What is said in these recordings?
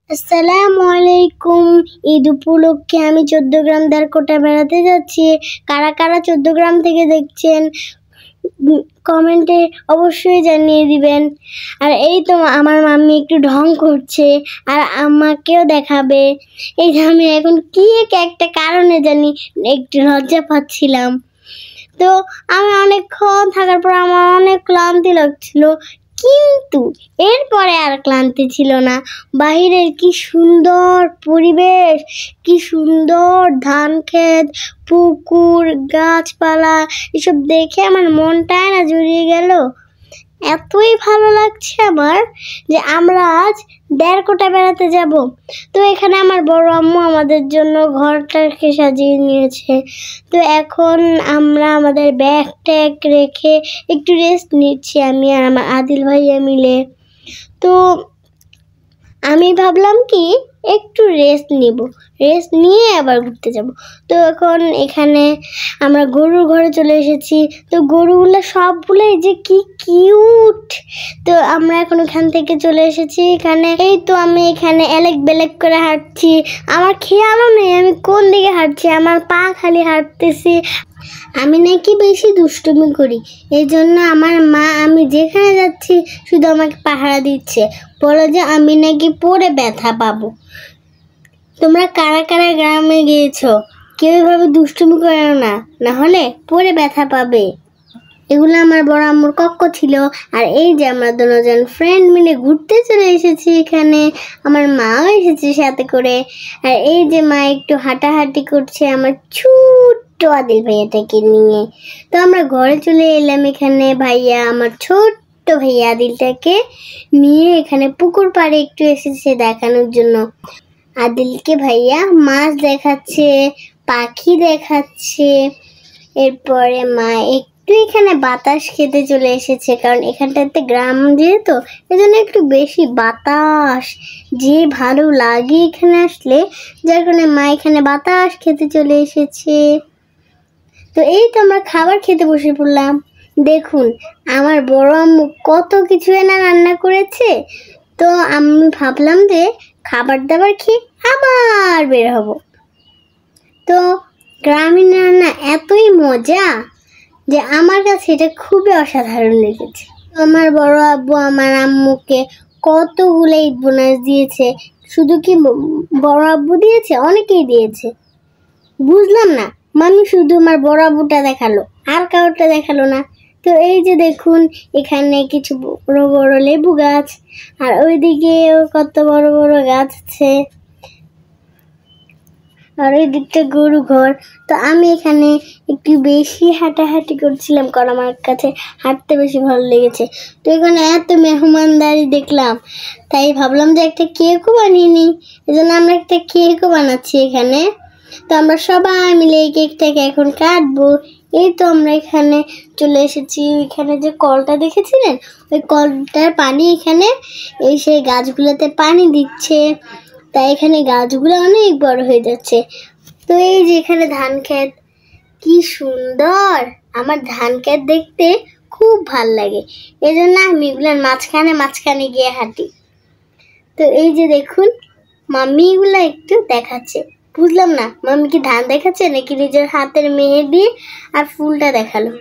আসসালামু আলাইকুম। ঈদ উপলক্ষে আমি 14 গ্রাম দেড়কোটা বেড়াতে যাচ্ছি। কারা কারা 14 গ্রাম থেকে দেখছেন কমেন্টে অবশ্যই জানিয়ে দিবেন। আর এই তো আমার মাম্মি একটু ঢং করছে আর আমাকেও দেখাবে। এই যে আমি এখন কি একটা কারণে জানি একটু লজ্জা পাচ্ছিলাম। তো আমি অনেকক্ষণ থাকার পর আমার অনেক ক্লান্তি লাগছিল, কিন্তু এরপরে আর ক্লান্তি ছিল না। বাহিরের কি সুন্দর পরিবেশ, কি সুন্দর ধান ক্ষেত, পুকুর, গাছপালা, এসব দেখে আমার মনটাই না জুড়িয়ে গেল। এতই ভালো লাগছে আমার যে আমরা আজ দেড়কোটা বেড়াতে যাব। তো এখানে আমার বড় আম্মু আমাদের জন্য ঘরটাকে সাজিয়ে নিয়েছে। তো এখন আমরা আমাদের ব্যাগ ট্যাগ রেখে একটু রেস্ট নিচ্ছি, আমি আর আমার আদিল ভাইয়া মিলে। তো আমি ভাবলাম কি একটু রেস্ট নিয়ে আবার ঘুরতে যাব। তো এখন এখানে আমরা গরুর ঘরে চলে এসেছি। তো গরুগুলো সবগুলোই যে কি কিউট। তো আমরা এখন এখান থেকে চলে এসেছি এখানে। এই তো আমি এখানে এলেক বেলেক করে হাঁটছি, আমার খেয়ালও নেই আমি কোন দিকে হাঁটছি, আমার পা খালি হাঁটতেছি। আমি নাকি বেশি দুষ্টুমি করি, এই জন্য আমার মা আমি যেখানে যাচ্ছি শুধু আমাকে পাহারা দিচ্ছে, বলো যে আমি নাকি পড়ে ব্যথা পাবো। তোমরা কারা কারা গ্রামে গিয়েছো, কেউ এভাবে দুষ্টুমি করো না, না হলে পড়ে ব্যথা পাবে। এগুলো আমার বড় আম্মুর কক্ষ ছিল। আর এই যে আমরা দুজন ফ্রেন্ড মিলে ঘুরতে চলে এসেছি এখানে, আমার মাও এসেছে সাথে করে। আর এই যে মা একটু হাঁটাহাঁটি করছে আমার ছোট্ট আদিল ভাইয়াটাকে নিয়ে। তো আমরা ঘরে চলে এলাম এখানে, ভাইয়া আমার ছোট্ট ভাইয়া আদিলটাকে নিয়ে এখানে পুকুর পাড়ে একটু এসেছে দেখানোর জন্য। আদিলকে ভাইয়া মাছ দেখাচ্ছে, পাখি দেখাচ্ছে। এরপরে মা একটু এখানে বাতাস খেতে চলে এসেছে, কারণ এখানটাতে গ্রাম যেহেতু এজন্য একটু বেশি বাতাস যে ভালো লাগে এখানে আসলে, যার কারণে মা এখানে বাতাস খেতে চলে এসেছে। তো এই তো আমরা খাবার খেতে বসে পড়লাম। দেখুন আমার বড় আম্মু কত কিছু এনে রান্না করেছে। তো আমি ভাবলাম যে খাবার দাবার খেয়ে আবার বের হব। তো গ্রামীণ রান্না এতই মজা যে আমার কাছে এটা খুবই অসাধারণ লেগেছে। আমার বড় আব্বু আমার আম্মুকে কতগুলো ঈদ বোনাস দিয়েছে। শুধু কি বড় আব্বু দিয়েছে, অনেকেই দিয়েছে, বুঝলাম না। মামি শুধু আমার বড় আব্বুটা দেখালো, আর কাউটা দেখালো না। তো এই যে দেখুন এখানে কিছু বড় বড় লেবু গাছ, আর ওইদিকে কত বড় বড় গাছ আছে, আর ওই দিকটা গরু ঘর। তো আমি এখানে একটু বেশি হাঁটাহাঁটি করছিলাম, কারণ আমার কাছে হাঁটতে বেশি ভালো লেগেছে। তো এখানে এত মেহমানদারি দেখলাম, তাই ভাবলাম যে একটা কেকও বানিয়ে নিই, এই জন্য আমরা একটা কেকও বানাচ্ছি এখানে। তো আমরা সবাই মিলে এই কেকটাকে এখন কাটবো। এই তো আমরা এখানে চলে এসেছি। এখানে যে কলটা দেখেছিলেন, ওই কলটার পানি এখানে এই সেই গাছগুলোতে পানি দিচ্ছে, তাই এখানে গাছগুলো অনেক বড় হয়ে যাচ্ছে। তো এই যে এখানে ধান ক্ষেত, কি সুন্দর, আমার ধান ক্ষেত দেখতে খুব ভাল লাগে, এই জন্য আমি এগুলোর মাঝখানে গিয়ে হাঁটি। তো এই যে দেখুন মাম্মি এগুলো একটু দেখাচ্ছে, বুঝলাম না মাম্মি কি ধান দেখাচ্ছে নাকি নিজের হাতের মেহেদি আর ফুলটা দেখালো।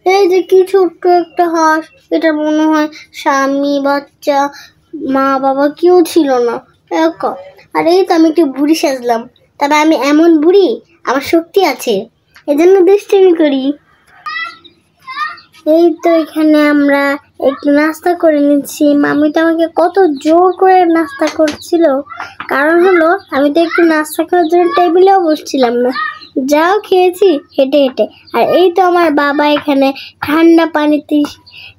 এই যে কি ছোট্ট একটা হাঁস, এটা মনে হয় স্বামী বাচ্চা মা বাবা কেউ ছিল না, একা। আর এই তো আমি একটু বুড়ি সাজলাম, তবে আমি এমন বুড়ি আমার শক্তি আছে, এজন্য দুষ্টামি করি। এই তো এখানে আমরা একটু নাস্তা করে নিচ্ছি। মামি তো আমাকে কত জোর করে নাস্তা করছিল, কারণ হলো আমি তো একটু নাস্তা করার জন্য টেবিলেও বসছিলাম না, যাও খেয়েছি হেঁটে হেঁটে। আর এই তো আমার বাবা এখানে ঠান্ডা পানিতে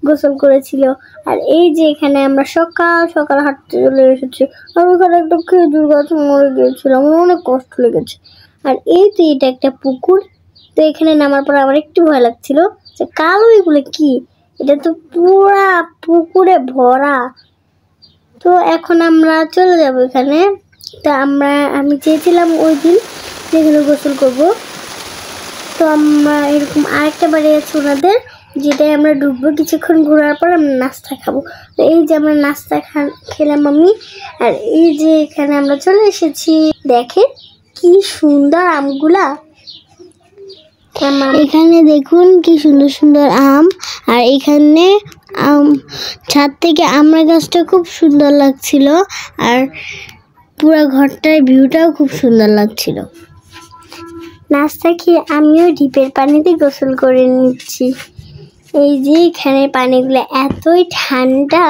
গোসল করেছিল। আর এই যে এখানে আমরা সকাল সকাল হাঁটতে চলে এসেছি। আর ওখানে একটা খেজুর গাছ মরে গিয়েছিল, আমার অনেক কষ্ট লেগেছে। আর এই তো এটা একটা পুকুর। তো এখানে নামার পর আমার একটু ভয় লাগছিল যে কালো এগুলো কি, এটা তো পুরা পুকুরে ভরা। তো এখন আমরা চলে যাব এখানে। তো আমি চেয়েছিলাম ওই দিন যেখানে গোসল করব। তো আমরা এরকম আরেকটা বাড়ি আছে ওনাদের, যেটাই আমরা ডুববো। কিছুক্ষণ ঘোরার পর আমরা নাস্তা খাবো। তো এই যে আমরা নাস্তা খেলাম আমি, আর এই যে এখানে আমরা চলে এসেছি। দেখেন কি সুন্দর আমগুলা, এখানে দেখুন কি সুন্দর সুন্দর আম। আর এখানে ছাদ থেকে আমরা গাছটা খুব সুন্দর লাগছিল, আর পুরো ঘরটার ভিউটাও খুব সুন্দর লাগছিল। নাস্তা খেয়ে আমিও ডিপের পানিতে গোসল করে নিচ্ছি। এই যে এখানে পানিগুলো এতই ঠান্ডা,